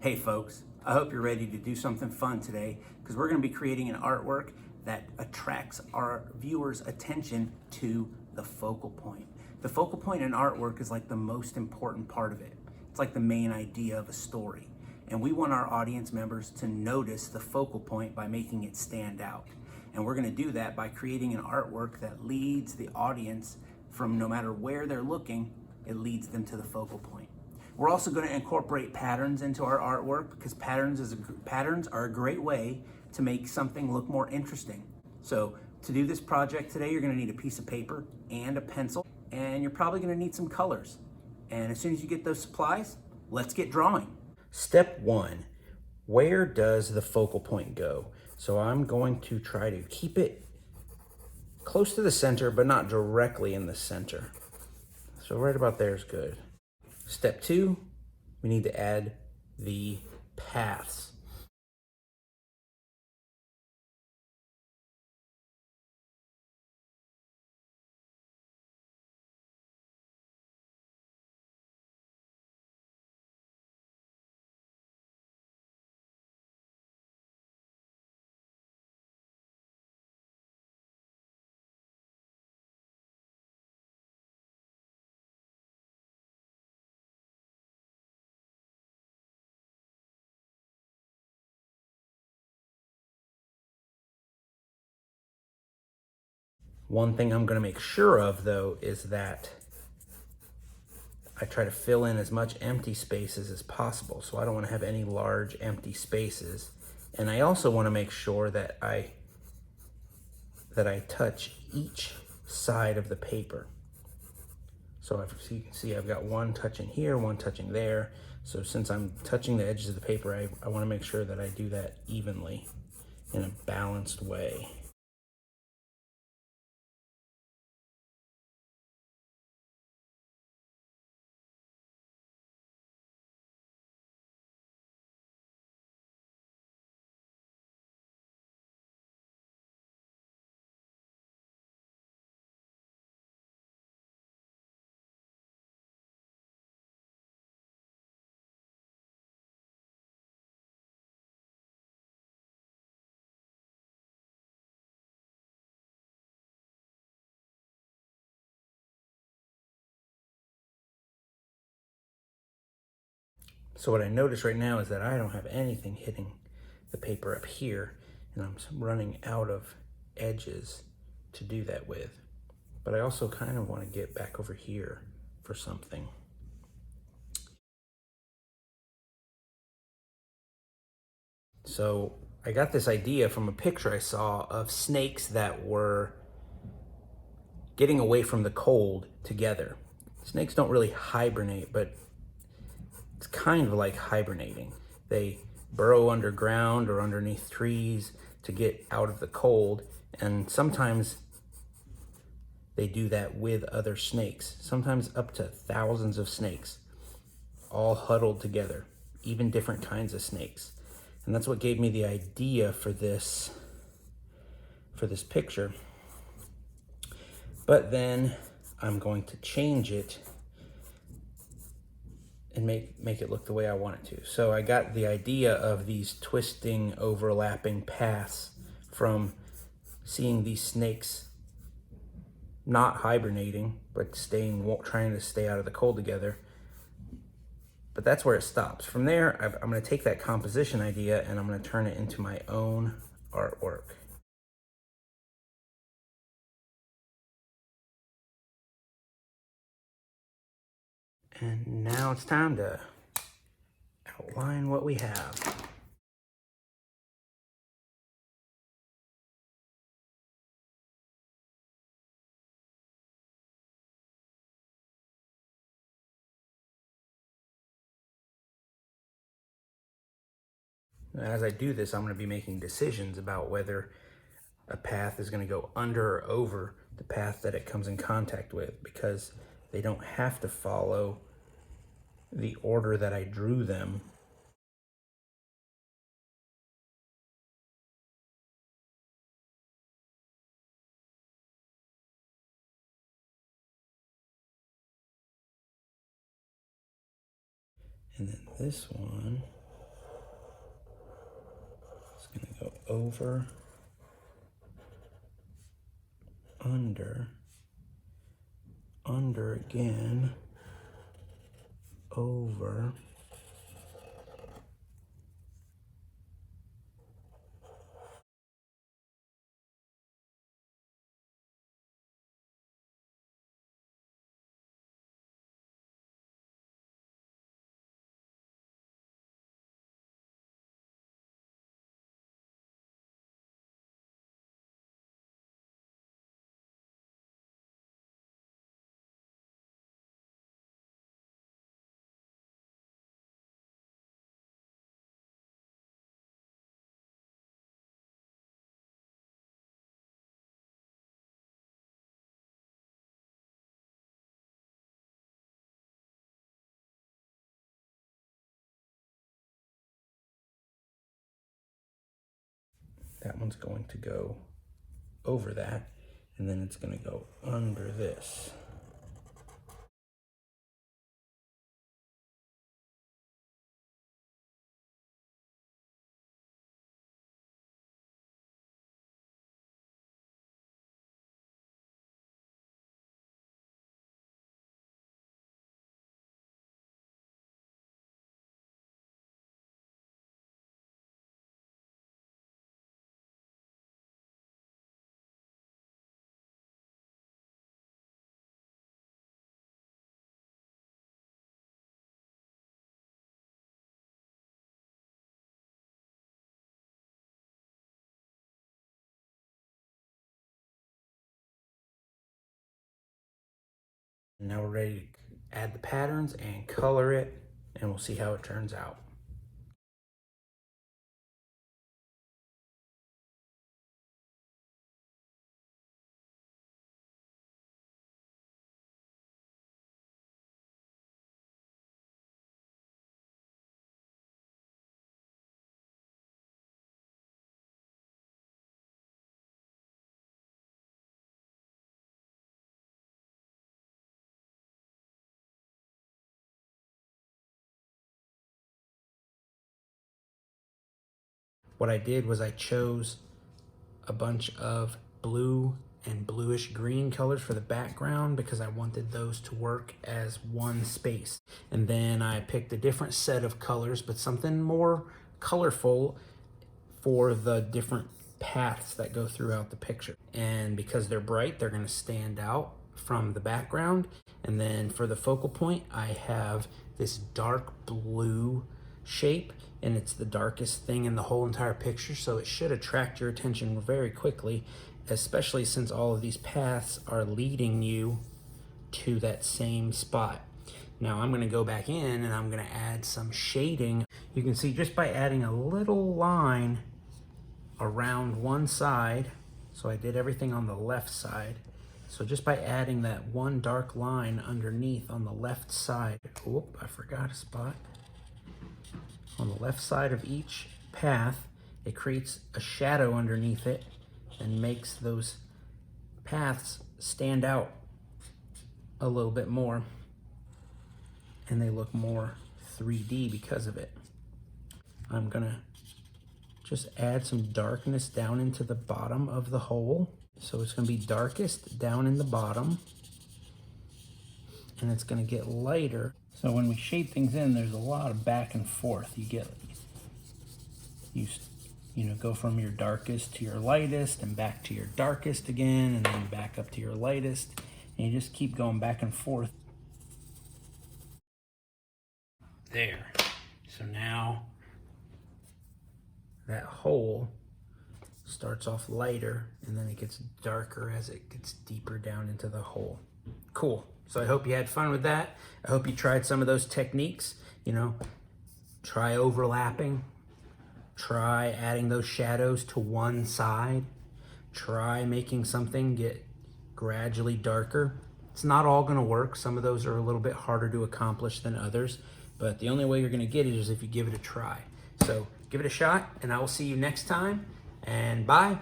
Hey folks, I hope you're ready to do something fun today because we're going to be creating an artwork that attracts our viewers' attention to the focal point. The focal point in artwork is like the most important part of it. It's like the main idea of a story. And we want our audience members to notice the focal point by making it stand out. And we're going to do that by creating an artwork that leads the audience from no matter where they're looking, it leads them to the focal point. We're also going to incorporate patterns into our artwork because patterns are a great way to make something look more interesting. So to do this project today, you're going to need a piece of paper and a pencil, and you're probably going to need some colors. And as soon as you get those supplies, let's get drawing. Step one, where does the focal point go? So I'm going to try to keep it close to the center, but not directly in the center. So right about there is good. Step two, we need to add the paths. One thing I'm going to make sure of, though, is that I try to fill in as much empty spaces as possible. So I don't want to have any large empty spaces. And I also want to make sure that I touch each side of the paper. So if you can see, I've got one touching here, one touching there. So since I'm touching the edges of the paper, I want to make sure that I do that evenly in a balanced way. So what I notice right now is that I don't have anything hitting the paper up here, and I'm running out of edges to do that with. But I also kind of want to get back over here for something. So I got this idea from a picture I saw of snakes that were getting away from the cold together. Snakes don't really hibernate, but it's kind of like hibernating. They burrow underground or underneath trees to get out of the cold, and sometimes they do that with other snakes, sometimes up to thousands of snakes, all huddled together, even different kinds of snakes. And that's what gave me the idea for this picture. But then I'm going to change it and make it look the way I want it to. So I got the idea of these twisting, overlapping paths from seeing these snakes not hibernating, but trying to stay out of the cold together. But that's where it stops. From there, I'm going to take that composition idea and I'm going to turn it into my own artwork. And now it's time to outline what we have. As I do this, I'm going to be making decisions about whether a path is going to go under or over the path that it comes in contact with, because they don't have to follow the order that I drew them. And then this one over, under, under again, over, that one's going to go over that, and then it's going to go under this. Now we're ready to add the patterns and color it, and we'll see how it turns out. What I did was I chose a bunch of blue and bluish green colors for the background because I wanted those to work as one space. And then I picked a different set of colors, but something more colorful for the different paths that go throughout the picture. And because they're bright, they're gonna stand out from the background. And then for the focal point, I have this dark blue shape, and it's the darkest thing in the whole entire picture, so it should attract your attention very quickly, especially since all of these paths are leading you to that same spot. Now I'm going to go back in and I'm going to add some shading. You can see just by adding a little line around one side, so I did everything on the left side. So just by adding that one dark line underneath on the left side, oop, I forgot a spot. On the left side of each path, it creates a shadow underneath it and makes those paths stand out a little bit more, and they look more 3D because of it. I'm gonna just add some darkness down into the bottom of the hole. So it's gonna be darkest down in the bottom, and it's gonna get lighter. So when we shade things in, there's a lot of back and forth. You know, go from your darkest to your lightest and back to your darkest again, and then back up to your lightest. And you just keep going back and forth. There. So now that hole starts off lighter, and then it gets darker as it gets deeper down into the hole. Cool. So I hope you had fun with that. I hope you tried some of those techniques. You know, try overlapping. Try adding those shadows to one side. Try making something get gradually darker. It's not all gonna work. Some of those are a little bit harder to accomplish than others, but the only way you're gonna get it is if you give it a try. So give it a shot, and I will see you next time, and bye.